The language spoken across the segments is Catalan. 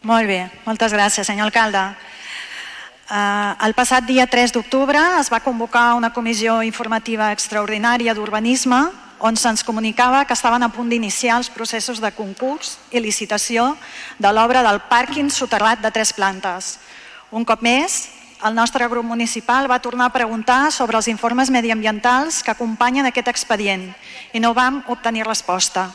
Molt bé, moltes gràcies, senyor alcalde. El passat dia 3 d'octubre es va convocar una comissió informativa extraordinària d'urbanisme on se'ns comunicava que estaven a punt d'iniciar els processos de concurs i licitació de l'obra del pàrquing soterrat de 3 plantes. Un cop més, el nostre grup municipal va tornar a preguntar sobre els informes mediambientals que acompanyen aquest expedient i no vam obtenir resposta.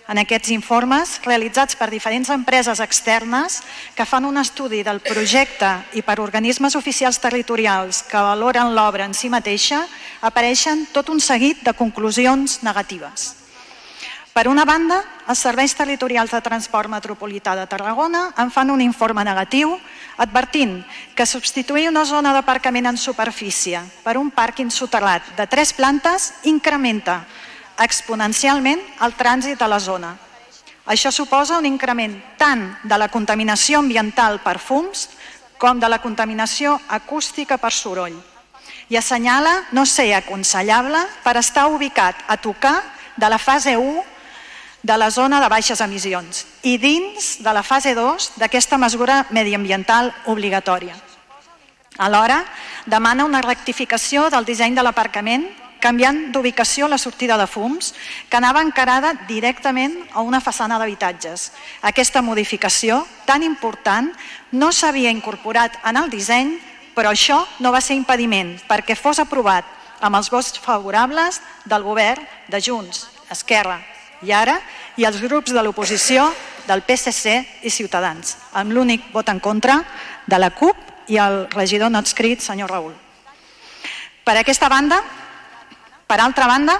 En aquests informes, realitzats per diferents empreses externes que fan un estudi del projecte i per organismes oficials territorials que valoren l'obra en si mateixa, apareixen tot un seguit de conclusions negatives. Per una banda, els serveis territorials de transport metropolità de Tarragona en fan un informe negatiu advertint que substituir una zona d'aparcament en superfície per un pàrquing soterrat de 3 plantes incrementa exponencialment el trànsit a la zona. Això suposa un increment tant de la contaminació ambiental per fums com de la contaminació acústica per soroll. I assenyala no ser aconsellable per estar ubicat a tocar de la fase 1 de la zona de baixes emissions i dins de la fase 2 d'aquesta mesura mediambiental obligatòria. Alhora, demana una rectificació del disseny de l'aparcament canviant d'ubicació la sortida de fums, que anava encarada directament a una façana d'habitatges. Aquesta modificació, tan important, no s'havia incorporat en el disseny, però això no va ser impediment perquè fos aprovat amb els vots favorables del govern de Junts, Esquerra i ara, i els grups de l'oposició del PSC i Ciutadans, amb l'únic vot en contra de la CUP i el regidor no adscrit, senyor Raül. Per altra banda,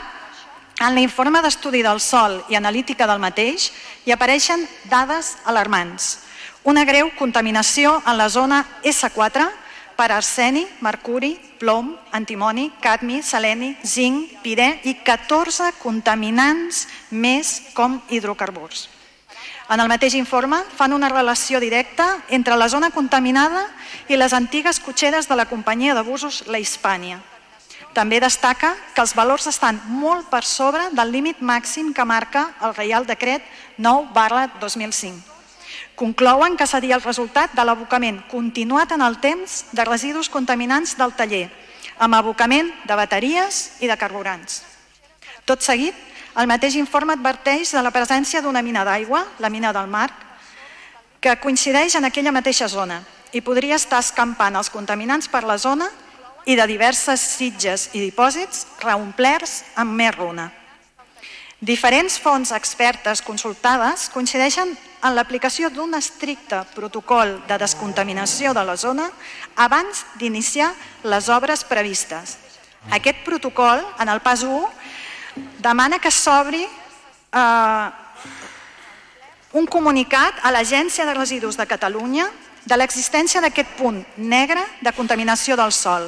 en l'informe d'estudi del sòl i analítica del mateix hi apareixen dades alarmants. Una greu contaminació en la zona S4 per arseni, mercuri, plom, antimoni, cadmi, seleni, zinc, pirè i 14 contaminants més com hidrocarburs. En el mateix informe fan una relació directa entre la zona contaminada i les antigues cotxeres de la companyia de busos La Hispània. També destaca que els valors estan molt per sobre del límit màxim que marca el Reial Decret 9/2005. Conclouen que seria el resultat de l'abocament continuat en el temps de residus contaminants del taller, amb abocament de bateries i de carburants. Tot seguit, el mateix informe adverteix de la presència d'una mina d'aigua, la mina del Marc, que coincideix en aquella mateixa zona i podria estar escampant els contaminants per la zona i de diverses sitges i dipòsits reomplerts amb més runa. Diferents fonts expertes consultades coincideixen en l'aplicació d'un estricte protocol de descontaminació de la zona abans d'iniciar les obres previstes. Aquest protocol, en el pas 1, demana que s'obri un comunicat a l'Agència de Residus de Catalunya de l'existència d'aquest punt negre de contaminació del sòl.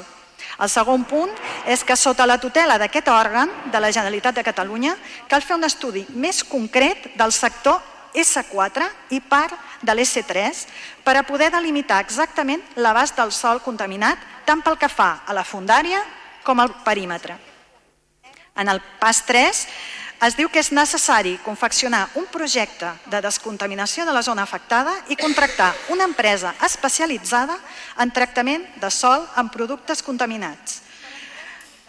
El segon punt és que sota la tutela d'aquest òrgan de la Generalitat de Catalunya cal fer un estudi més concret del sector S4 i part de l'S3 per a poder delimitar exactament l'abast del sòl contaminat tant pel que fa a la fondària com al perímetre. En el pas 3 es diu que és necessari confeccionar un projecte de descontaminació de la zona afectada i contractar una empresa especialitzada en tractament de sòl amb productes contaminats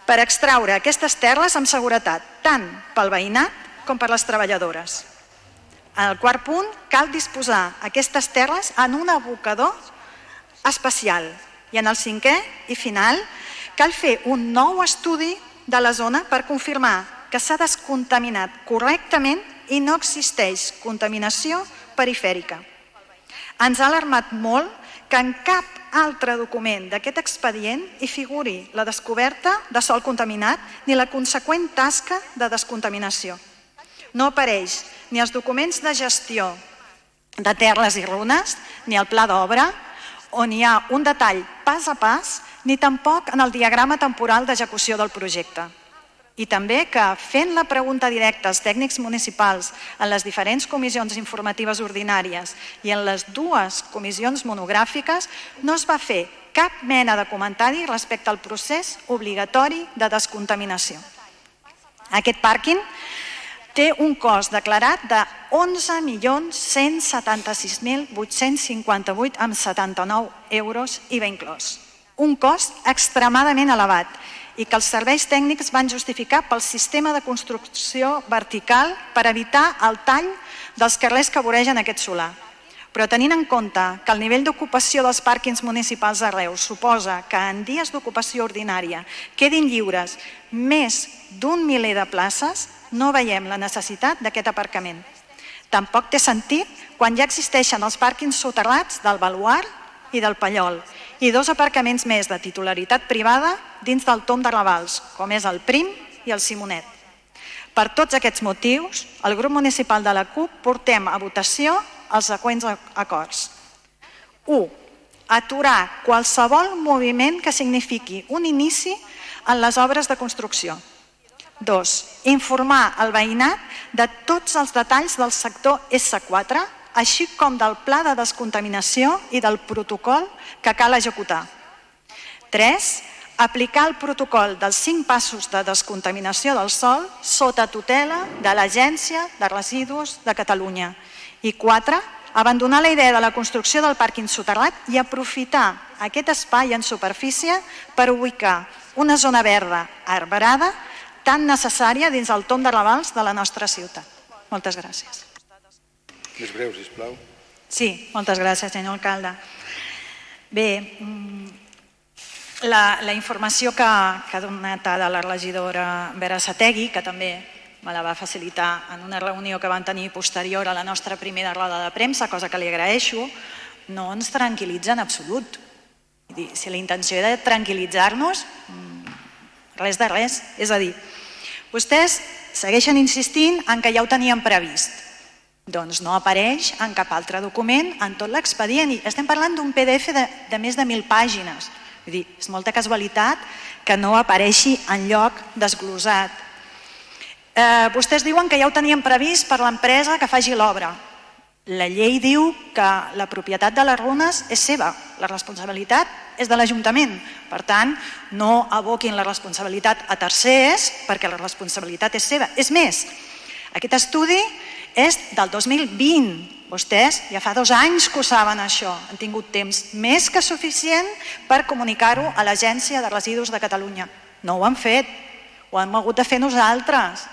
per extraure aquestes terres amb seguretat, tant pel veïnat com per les treballadores. En el quart punt, cal disposar aquestes terres en un abocador especial. I en el cinquè i final, cal fer un nou estudi de la zona per confirmar que s'ha descontaminat correctament i no existeix contaminació perifèrica. Ens ha alarmat molt que en cap altre document d'aquest expedient hi figuri la descoberta de sòl contaminat ni la conseqüent tasca de descontaminació. No apareix ni els documents de gestió de terres i runes, ni el pla d'obra, on hi ha un detall pas a pas, ni tampoc en el diagrama temporal d'execució del projecte. I també que fent la pregunta directa als tècnics municipals en les diferents comissions informatives ordinàries i en les 2 comissions monogràfiques no es va fer cap mena de comentari respecte al procés obligatori de descontaminació. Aquest pàrquing té un cost declarat de 11.176.858,79 euros IVA inclòs. Un cost extremadament elevat i que els serveis tècnics van justificar pel sistema de construcció vertical per evitar el tall dels carrers que voregen aquest solar. Però tenint en compte que el nivell d'ocupació dels pàrquings municipals de Reus suposa que en dies d'ocupació ordinària quedin lliures més d'un miler de places, no veiem la necessitat d'aquest aparcament. Tampoc té sentit quan ja existeixen els pàrquings soterrats del Baluard i del Pallol i dos aparcaments més de titularitat privada dins del Tom de Ravals, com és el Prim i el Simonet. Per tots aquests motius, el grup municipal de la CUP portem a votació els següents acords. 1. Aturar qualsevol moviment que signifiqui un inici en les obres de construcció. 2. Informar el veïnat de tots els detalls del sector S4, així com del pla de descontaminació i del protocol que cal executar. 3. Aplicar el protocol dels 5 passos de descontaminació del sòl sota tutela de l'Agència de Residus de Catalunya. I 4. Abandonar la idea de la construcció del pàrquing soterrat i aprofitar aquest espai en superfície per ubicar una zona verda arbrada tan necessària dins el Tom de Ravals de la nostra ciutat. Moltes gràcies. Més breu, sisplau. Sí, moltes gràcies, senyor alcalde. Bé, la informació que ha donat ara la regidora Vera Sategui, que també me la va facilitar en una reunió que vam tenir posterior a la nostra primera roda de premsa, cosa que li agraeixo, no ens tranquil·litza en absolut. Si la intenció era tranquil·litzar-nos, res de res. És a dir, vostès segueixen insistint en que ja ho tenien previst. Doncs no apareix en cap altre document en tot l'expedient. I estem parlant d'un PDF de més de 1.000 pàgines. Vull dir, és molta casualitat que no apareixi enlloc desglosat. Vostès diuen que ja ho tenien previst per l'empresa que faci l'obra. La llei diu que la propietat de les runes és seva, la responsabilitat és de l'Ajuntament. Per tant, no aboquin la responsabilitat a tercers perquè la responsabilitat és seva. És més, aquest estudi és del 2020. Vostès ja fa 2 anys que ho saben, això. Han tingut temps més que suficient per comunicar-ho a l'Agència de Residus de Catalunya. No ho han fet, ho hem hagut de fer nosaltres,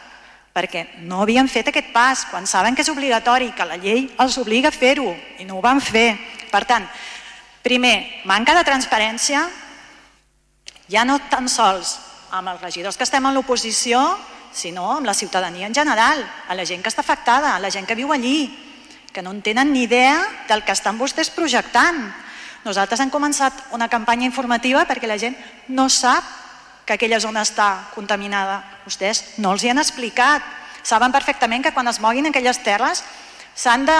perquè no havien fet aquest pas, quan saben que és obligatori, que la llei els obliga a fer-ho, i no ho van fer. Per tant, primer, manca de transparència, ja no tan sols amb els regidors que estem en l'oposició, sinó amb la ciutadania en general, a la gent que està afectada, a la gent que viu allí, que no en tenen ni idea del que estan vostès projectant. Nosaltres hem començat una campanya informativa perquè la gent no sap que aquella zona està contaminada. Vostès no els hi han explicat. Saben perfectament que quan es moguin aquelles terres s'han de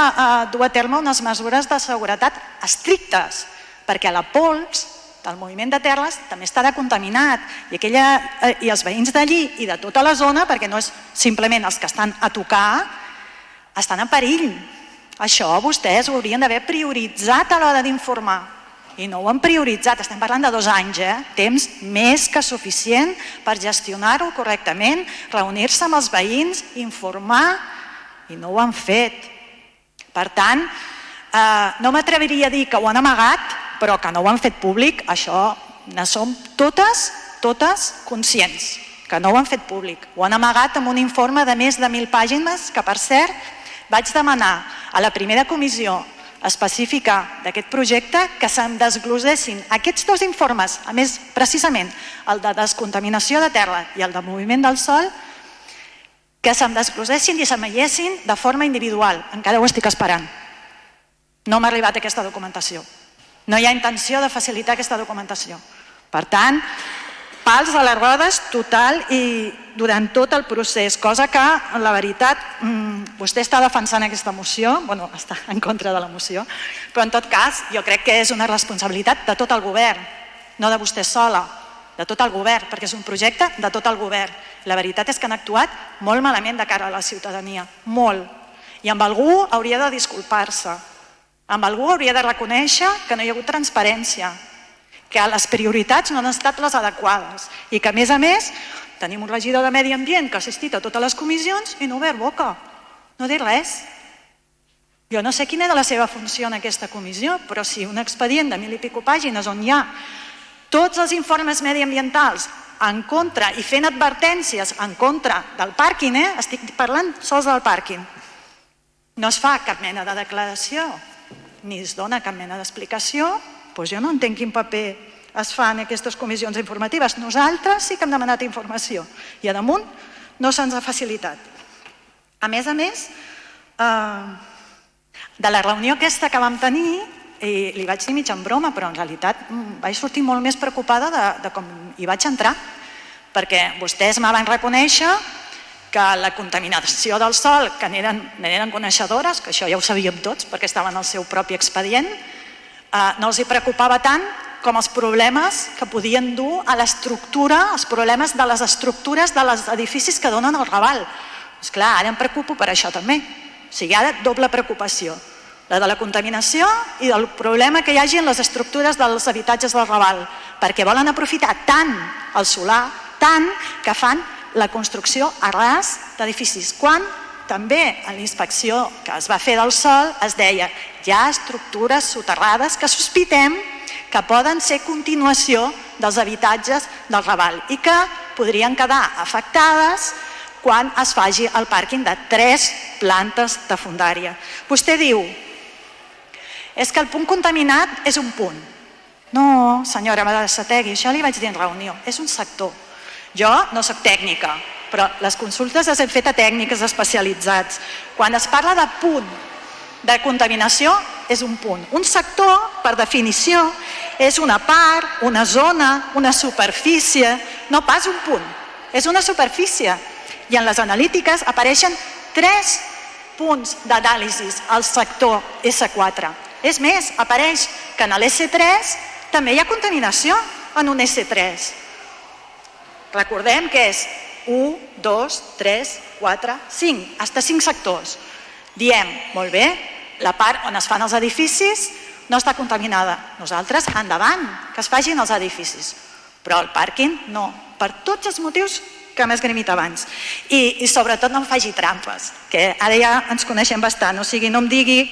dur a terme unes mesures de seguretat estrictes, perquè la pols del moviment de terres també estarà contaminat i els veïns d'allí i de tota la zona, perquè no és simplement els que estan a tocar, estan en perill. Això vostès ho haurien d'haver prioritzat a l'hora d'informar. I no ho han prioritzat, estem parlant de 2 anys, temps més que suficient per gestionar-ho correctament, reunir-se amb els veïns, informar, i no ho han fet. Per tant, no m'atreviria a dir que ho han amagat, però que no ho han fet públic, això ne som totes conscients, que no ho han fet públic. Ho han amagat amb un informe de més de 1.000 pàgines, que per cert vaig demanar a la primera comissió específica d'aquest projecte que se'n desglosessin aquests 2 informes, a més precisament el de descontaminació de terra i el de moviment del sòl, que se'n desglosessin i s'emaiessin de forma individual. Encara ho estic esperant. No m'ha arribat aquesta documentació. No hi ha intenció de facilitar aquesta documentació. Per tant, pals a les rodes total i durant tot el procés, cosa que, la veritat, vostè està defensant aquesta moció, bueno, està en contra de la moció, però en tot cas jo crec que és una responsabilitat de tot el govern, no de vostè sola, de tot el govern, perquè és un projecte de tot el govern. La veritat és que han actuat molt malament de cara a la ciutadania, molt, i amb algú hauria de disculpar-se, amb algú hauria de reconèixer que no hi ha hagut transparència, que les prioritats no han estat les adequades i que, a més, Tenim un regidor de Medi Ambient que ha assistit a totes les comissions i no ha obert boca, no ha dit res. Jo no sé quina era la seva funció en aquesta comissió, però si un expedient de 1000 i pico pàgines on hi ha tots els informes mediambientals en contra i fent advertències en contra del pàrquing, estic parlant sols del pàrquing, no es fa cap mena de declaració ni es dona cap mena d'explicació, doncs jo no entenc quin paper es fa en aquestes comissions informatives. Nosaltres sí que hem demanat informació i a damunt no se'ns ha facilitat. A més, de la reunió aquesta que vam tenir, i li vaig dir mig en broma, però en realitat vaig sortir molt més preocupada de com hi vaig entrar, perquè vostès me van reconèixer que la contaminació del sòl, que n'eren coneixedores, que això ja ho sabíem tots perquè estaven al seu propi expedient, no els hi preocupava tant com els problemes que podien dur a l'estructura, els problemes de les estructures dels edificis que donen al Raval. Esclar, ara em preocupo per això també. O sigui, ara doble preocupació, la de la contaminació i del problema que hi hagi en les estructures dels habitatges del Raval, perquè volen aprofitar tant el solar, tant que fan la construcció a ras d'edificis, quan també a la inspecció que es va fer del sòl es deia hi ha estructures soterrades que sospitem que poden ser continuació dels habitatges del Raval i que podrien quedar afectades quan es faci el pàrquing de 3 plantes de fondària. Vostè diu, és que el punt contaminat és un punt. No, senyora Barasategui, això li vaig dir en reunió, és un sector. Jo no soc tècnica, però les consultes les hem fet a tècniques especialitzats. Quan es parla de punt de contaminació, és un punt. Un sector, per definició, és una part, una zona, una superfície, no pas un punt. És una superfície. I en les analítiques apareixen 3 punts d'anàlisi al sector S4. És més, apareix que en l'S3 també hi ha contaminació en un S3. Recordem que és 1, 2, 3, 4, 5, fins a 5 sectors. Diem, molt bé, la part on es fan els edificis no està contaminada. Nosaltres, endavant, que es facin els edificis. Però el pàrquing no, per tots els motius que m'he esgrimit abans. I sobretot no em faci trampes, que ara ja ens coneixem bastant, o sigui, no em digui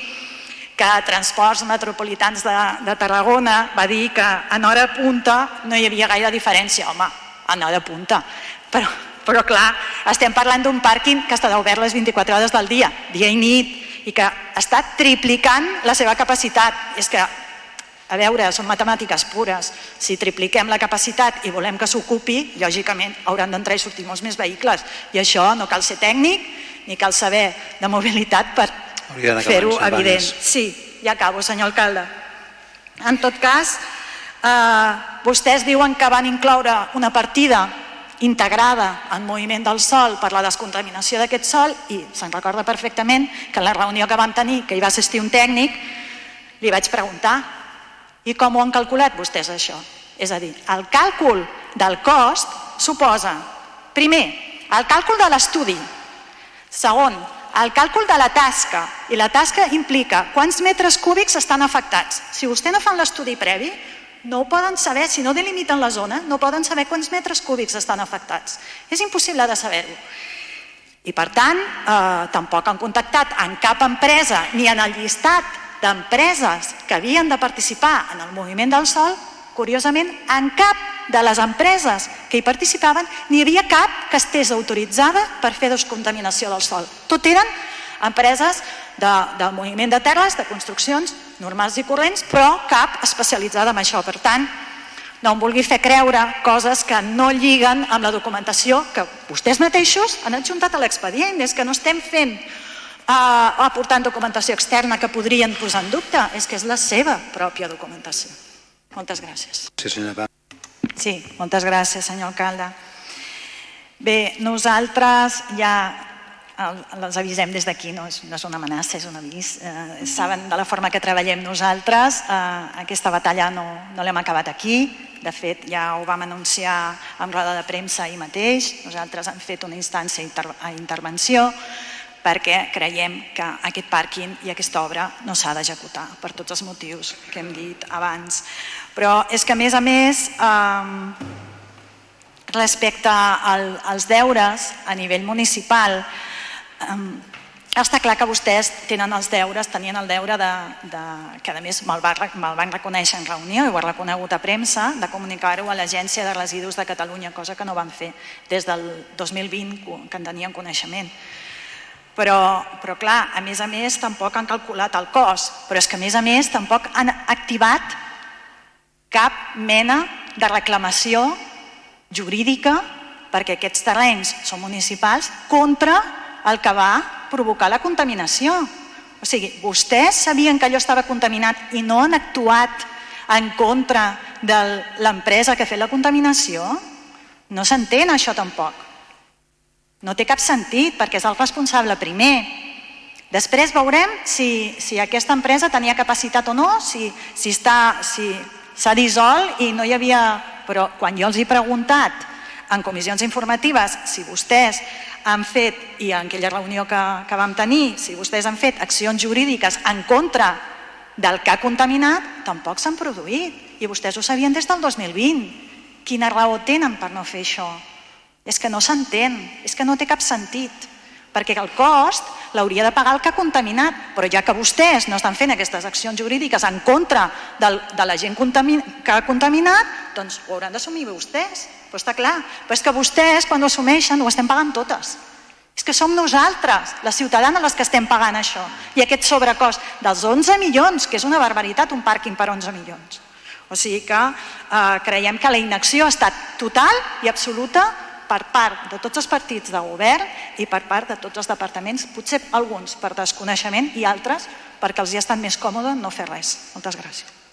que Transports Metropolitans de Tarragona va dir que en hora punta no hi havia gaire diferència. Home, en hora punta. Però clar, estem parlant d'un pàrquing que estarà obert les 24 hores del dia i nit, i que està triplicant la seva capacitat. És que, a veure, són matemàtiques pures. Si tripliquem la capacitat i volem que s'ocupi, lògicament hauran d'entrar i sortir molts més vehicles. I això no cal ser tècnic ni cal saber de mobilitat per fer-ho evident. Sí, ja acabo, senyor alcalde. En tot cas, vostès diuen que van incloure una partida integrada en moviment del sòl per la descontaminació d'aquest sòl i se'n recorda perfectament que en la reunió que vam tenir, que hi va assistir un tècnic, li vaig preguntar i com ho han calculat vostès això? És a dir, el càlcul del cost suposa, primer, el càlcul de l'estudi, segon, el càlcul de la tasca, i la tasca implica quants metres cúbics estan afectats. Si vostè no fan l'estudi previ, no ho poden saber, si no delimiten la zona, no poden saber quants metres cúbics estan afectats. És impossible de saber-ho. I per tant, tampoc han contactat en cap empresa ni en el llistat d'empreses que havien de participar en el moviment del sòl. Curiosament, en cap de les empreses que hi participaven n'hi havia cap que estés autoritzada per fer descontaminació del sòl. Tot eren empreses del moviment de terres, de construccions normals i corrents, però cap especialitzada en això. Per tant, no em vulgui fer creure coses que no lliguen amb la documentació que vostès mateixos han adjuntat a l'expedient. És que no estem aportant documentació externa que podrien posar en dubte, és que és la seva pròpia documentació. Moltes gràcies. Sí, senyora. Sí, moltes gràcies, senyor alcalde. Bé, nosaltres ja els avisem des d'aquí, no és una amenaça, és un avís. Saben de la forma que treballem nosaltres. Aquesta batalla no l'hem acabat aquí. De fet, ja ho vam anunciar en roda de premsa ahir mateix. Nosaltres hem fet una instància d'intervenció perquè creiem que aquest pàrquing i aquesta obra no s'ha d'executar per tots els motius que hem dit abans. Però és que, a més, respecte als deures a nivell municipal, està clar que vostès tenien el deure que a més me'l van reconèixer en reunió i ho ha reconegut a premsa, de comunicar-ho a l'Agència de Residus de Catalunya, cosa que no van fer des del 2020, que en tenien coneixement. Però clar, a més tampoc han calculat el cost, però és que a més tampoc han activat cap mena de reclamació jurídica perquè aquests terrenys són municipals contra el que va provocar la contaminació. O sigui, vostès sabien que allò estava contaminat i no han actuat en contra de l'empresa que ha fet la contaminació? No s'entén això tampoc. No té cap sentit perquè és el responsable primer. Després veurem si aquesta empresa tenia capacitat o no, si s'ha dissolt i no hi havia... Però quan jo els he preguntat en comissions informatives si vostès han fet, i en aquella reunió que vam tenir, si vostès han fet accions jurídiques en contra del que ha contaminat, tampoc s'han produït. I vostès ho sabien des del 2020. Quina raó tenen per no fer això? És que no s'entén, és que no té cap sentit, perquè el cost l'hauria de pagar el que ha contaminat, però ja que vostès no estan fent aquestes accions jurídiques en contra de la gent que ha contaminat, doncs ho hauran d'assumir vostès. Però està clar, però és que vostès quan ho assumeixen ho estem pagant totes. És que som nosaltres, les ciutadanes, les que estem pagant això. I aquest sobrecost dels 11 milions, que és una barbaritat, un pàrquing per 11 milions. O sigui que creiem que la inacció ha estat total i absoluta per part de tots els partits de govern i per part de tots els departaments, potser alguns per desconeixement i altres perquè els hi ha estat més còmode no fer res. Moltes gràcies.